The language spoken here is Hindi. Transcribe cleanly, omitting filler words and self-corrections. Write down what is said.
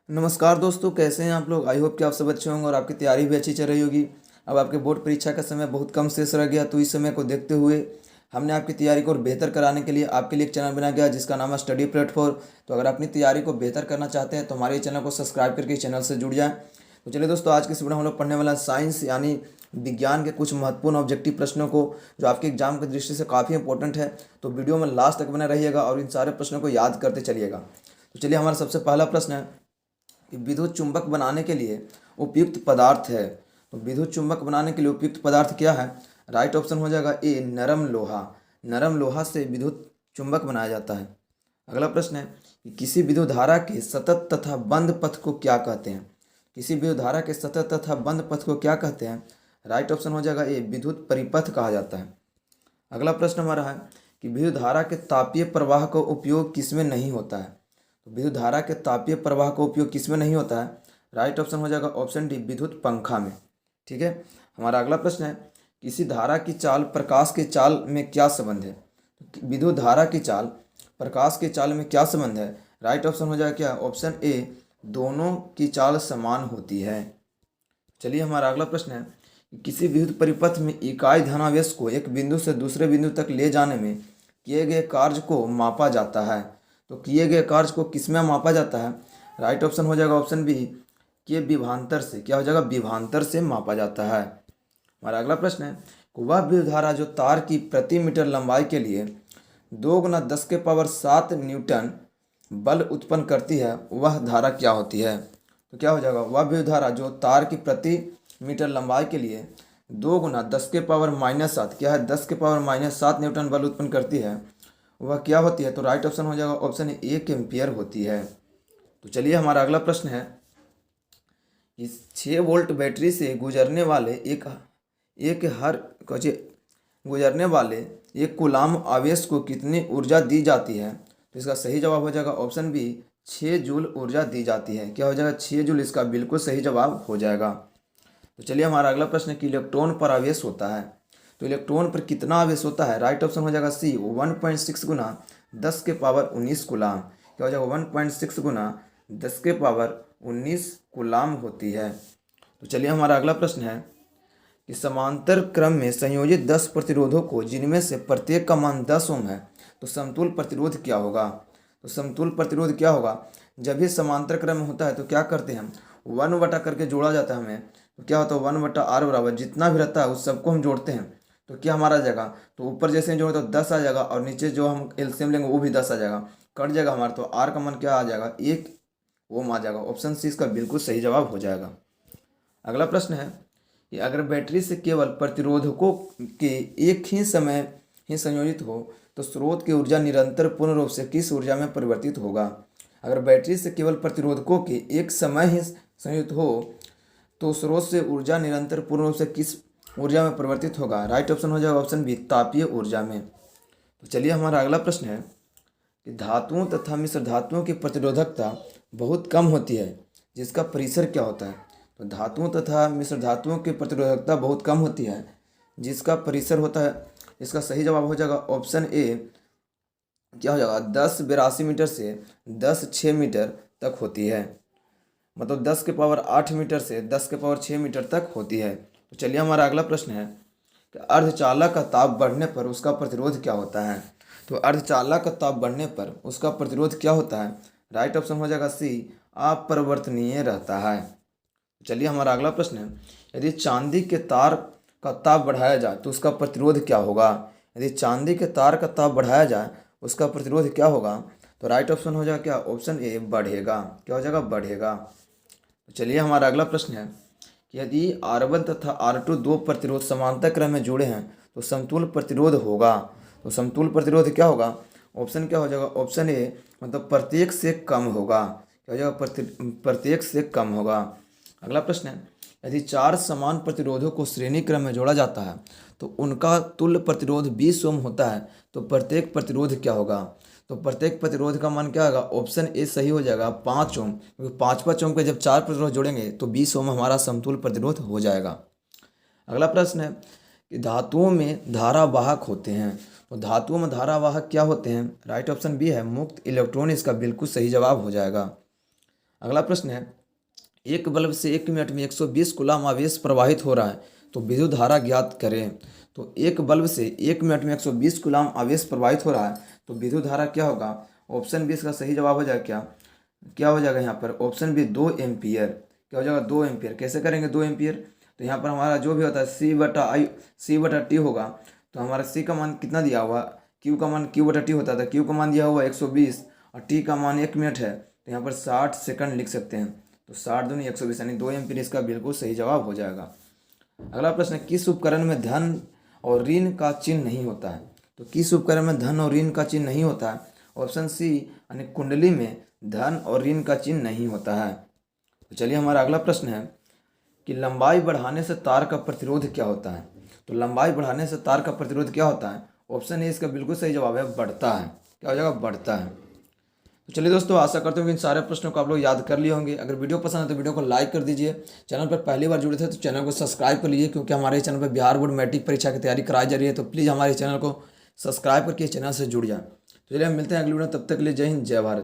नमस्कार दोस्तों, कैसे हैं आप लोग। आई होप कि आप सब अच्छे होंगे और आपकी तैयारी भी अच्छी चल रही होगी। अब आपके बोर्ड परीक्षा का समय बहुत कम शेष रह गया, तो इस समय को देखते हुए हमने आपकी तैयारी को और बेहतर कराने के लिए आपके लिए एक चैनल बनाया गया जिसका नाम है स्टडी प्लेटफॉर्म। तो अगर अपनी तैयारी को बेहतर करना चाहते हैं तो हमारे चैनल को सब्सक्राइब करके इस चैनल से जुड़ जाएँ। तो चलिए दोस्तों, आज के इस वीडियो में हम लोग पढ़ने वाला साइंस यानी विज्ञान के कुछ महत्वपूर्ण ऑब्जेक्टिव प्रश्नों को, जो आपके एग्जाम की दृष्टि से काफ़ी इंपॉर्टेंट है। तो वीडियो में लास्ट तक बने रहिएगा और इन सारे प्रश्नों को याद करते चलिएगा। तो चलिए, हमारा सबसे पहला प्रश्न है कि विद्युत चुंबक बनाने के लिए उपयुक्त पदार्थ है। तो विद्युत चुंबक बनाने के लिए उपयुक्त पदार्थ क्या है। राइट ऑप्शन हो जाएगा ए, नरम लोहा। नरम लोहा से विद्युत चुंबक बनाया जाता है। अगला प्रश्न है कि किसी विद्युत धारा के सतत तथा बंद पथ को क्या कहते हैं। किसी विद्युत धारा के सतत तथा बंद पथ को क्या कहते हैं। राइट ऑप्शन हो जाएगा ए, विद्युत परिपथ कहा जाता है। अगला प्रश्न हमारा है कि विद्युत धारा के तापीय प्रवाह का उपयोग किसमें नहीं होता है। तो विद्युत धारा के तापीय प्रवाह का उपयोग किसमें नहीं होता है। राइट ऑप्शन हो जाएगा ऑप्शन डी, विद्युत पंखा में। ठीक है। हमारा अगला प्रश्न है, किसी धारा की चाल प्रकाश के चाल में क्या संबंध है। तो विद्युत धारा की चाल प्रकाश के चाल में क्या संबंध है। राइट ऑप्शन हो जाएगा क्या, ऑप्शन ए, दोनों की चाल समान होती है। चलिए, हमारा अगला प्रश्न है कि किसी विद्युत परिपथ में इकाई धनावेश को एक बिंदु से दूसरे बिंदु तक ले जाने में किए गए कार्य को मापा जाता है। तो किए गए कार्य को किसमें मापा जाता है। राइट ऑप्शन हो जाएगा ऑप्शन बी, के विभवांतर से। क्या हो जाएगा, विभवांतर से मापा जाता है। हमारा अगला प्रश्न है कि वह विद्युत धारा जो तार की प्रति मीटर लंबाई के लिए 2 × 10⁻⁷ न्यूटन बल उत्पन्न करती है, वह धारा क्या होती है। तो क्या हो जाएगा, वह विद्युत धारा जो तार की प्रति मीटर लंबाई के लिए 2 × 10⁻⁷, क्या है, 10⁻⁷ न्यूटन बल उत्पन्न करती है, वह क्या होती है। तो राइट ऑप्शन हो जाएगा ऑप्शन ए, 1 एम्पियर होती है। तो चलिए, हमारा अगला प्रश्न है, इस 6 वोल्ट बैटरी से गुजरने वाले एक कूलाम आवेश को कितनी ऊर्जा दी जाती है। तो इसका सही जवाब हो जाएगा ऑप्शन बी, 6 जूल ऊर्जा दी जाती है। क्या हो जाएगा, 6 जूल इसका बिल्कुल सही जवाब हो जाएगा। तो चलिए, हमारा अगला प्रश्न है कि इलेक्ट्रॉन पर आवेश होता है। तो इलेक्ट्रॉन पर कितना आवेश होता है। राइट ऑप्शन हो जाएगा सी, 1.6 × 10⁻19 कूलाम। क्या हो जाएगा, 1.6 × 10⁻19 कूलाम होती है। तो चलिए, हमारा अगला प्रश्न है कि समांतर क्रम में संयोजित 10 प्रतिरोधों को जिनमें से प्रत्येक का मान 10 ओम है, तो समतुल प्रतिरोध क्या होगा। तो समतुल प्रतिरोध क्या होगा, जब भी समांतर क्रम में होता है तो क्या करते हैं हम, 1 करके जोड़ा जाता है हमें। तो क्या होता है, 1/r बराबर जितना भी रहता है उस सबको हम जोड़ते हैं। तो क्या हमारा आ जाएगा, तो ऊपर जैसे जोड़े तो 10 आ जाएगा और नीचे जो हम एलसीएम लेंगे वो भी 10 आ जाएगा, कट जाएगा हमारा। तो आर का मान क्या आ जाएगा, 1 ओम आ जाएगा। ऑप्शन सी इसका बिल्कुल सही जवाब हो जाएगा। अगला प्रश्न है कि अगर बैटरी से केवल प्रतिरोधकों के एक ही समय ही संयोजित हो तो स्रोत की ऊर्जा निरंतर पूर्ण रूप से किस ऊर्जा में परिवर्तित होगा। अगर बैटरी से केवल प्रतिरोधकों के एक समय ही संयोजित हो तो स्रोत से ऊर्जा निरंतर पूर्ण रूप से किस ऊर्जा में परिवर्तित होगा। राइट ऑप्शन हो जाएगा ऑप्शन बी, तापीय ऊर्जा में। तो चलिए, हमारा अगला प्रश्न है कि धातुओं तथा मिश्र धातुओं की प्रतिरोधकता बहुत कम होती है, जिसका परिसर क्या होता है। तो धातुओं तथा मिश्र धातुओं की प्रतिरोधकता बहुत कम होती है, जिसका परिसर होता है। इसका सही जवाब हो जाएगा ऑप्शन ए, क्या हो जाएगा, 1082 मीटर से 10(6) मीटर तक होती है। मतलब 10⁸ मीटर से 10⁶ मीटर तक होती है। तो चलिए, हमारा अगला प्रश्न है कि अर्धचालक का ताप बढ़ने पर उसका प्रतिरोध क्या होता है। तो अर्धचालक का ताप बढ़ने पर उसका प्रतिरोध क्या होता है। राइट ऑप्शन हो जाएगा सी, अपरिवर्तनीय रहता है। चलिए, हमारा अगला प्रश्न है, यदि चांदी के तार का ताप बढ़ाया जाए तो उसका प्रतिरोध क्या होगा। यदि चांदी के तार का ताप बढ़ाया जाए उसका प्रतिरोध क्या होगा। तो राइट ऑप्शन हो जाएगा क्या, ऑप्शन ए, बढ़ेगा। क्या हो जाएगा, बढ़ेगा। तो चलिए, हमारा अगला प्रश्न है कि यदि R1 तथा R2 दो प्रतिरोध समांतर क्रम में जुड़े हैं तो समतुल प्रतिरोध होगा। तो समतुल प्रतिरोध क्या होगा, ऑप्शन क्या हो जाएगा, ऑप्शन ए, मतलब प्रत्येक से कम होगा। क्या हो जाएगा, प्रत्येक से कम होगा। अगला प्रश्न है, यदि 4 समान प्रतिरोधों को श्रेणी क्रम में जोड़ा जाता है तो उनका तुल्य प्रतिरोध 20 ओम होता है, तो प्रत्येक प्रतिरोध क्या होगा। तो प्रत्येक प्रतिरोध का मान क्या होगा, ऑप्शन ए सही हो जाएगा, 5 ओम। क्योंकि 5 ओम पे जब 4 प्रतिरोध जोड़ेंगे तो 20 ओम हमारा समतुल प्रतिरोध हो जाएगा। अगला प्रश्न है कि धातुओं में धारावाहक होते हैं। तो धातुओं में धारावाहक क्या होते हैं। राइट ऑप्शन बी है, मुक्त इलेक्ट्रॉन इसका बिल्कुल सही जवाब हो जाएगा। अगला प्रश्न है, एक बल्ब से 1 मिनट में 120 कूलाम आवेश प्रवाहित हो रहा है, तो विद्युत धारा ज्ञात करें। तो एक बल्ब से 1 मिनट में 120 कूलाम आवेश प्रवाहित हो रहा है, तो विद्युत धारा क्या होगा? ऑप्शन बी इसका सही जवाब हो जाएगा। क्या क्या हो जाएगा यहाँ पर? Option B 2 ampere. क्या हो जाएगा? 2 एम्पियर। कैसे करेंगे 2 एम्पियर? तो यहाँ पर हमारा जो भी होता है C/टी होगा, तो हमारा C का मान कितना दिया हुआ? Q का मान Q/T होता था, Q का मान दिया हुआ 120 और T का मान 1 मिनट है, तो यहाँ पर 60 सेकंड लिख सकते हैं। तो 60 दूनी 120 यानी 2 एम्पियर इसका बिल्कुल सही जवाब हो जाएगा। अगला प्रश्न है, किस उपकरण में धन और ऋण का चिन्ह नहीं होता है? तो किस उपकरण में धन और ऋण का चिन्ह नहीं होता है? ऑप्शन सी यानी कुंडली में धन और ऋण का चिन्ह नहीं होता है। तो चलिए हमारा अगला प्रश्न है कि लंबाई बढ़ाने से तार का प्रतिरोध क्या होता है? तो लंबाई बढ़ाने से तार का प्रतिरोध क्या होता है? ऑप्शन ए इसका बिल्कुल सही जवाब है, बढ़ता है। क्या हो जाएगा? बढ़ता है। तो चलिए दोस्तों, आशा करते हो कि इन सारे प्रश्नों को आप लोग याद कर लिए होंगे। अगर वीडियो पसंद है तो वीडियो को लाइक कर दीजिए। चैनल पर पहली बार जुड़े थे तो चैनल को सब्सक्राइब कर लीजिए, क्योंकि हमारे चैनल पर बिहार बोर्ड मैट्रिक परीक्षा की तैयारी कराई जा रही है। तो प्लीज़ हमारे चैनल को सब्सक्राइब करके चैनल से जुड़ जाए। तो चलिए हम मिलते हैं अगली वीडियो, तब तक के लिए जय हिंद, जय भारत।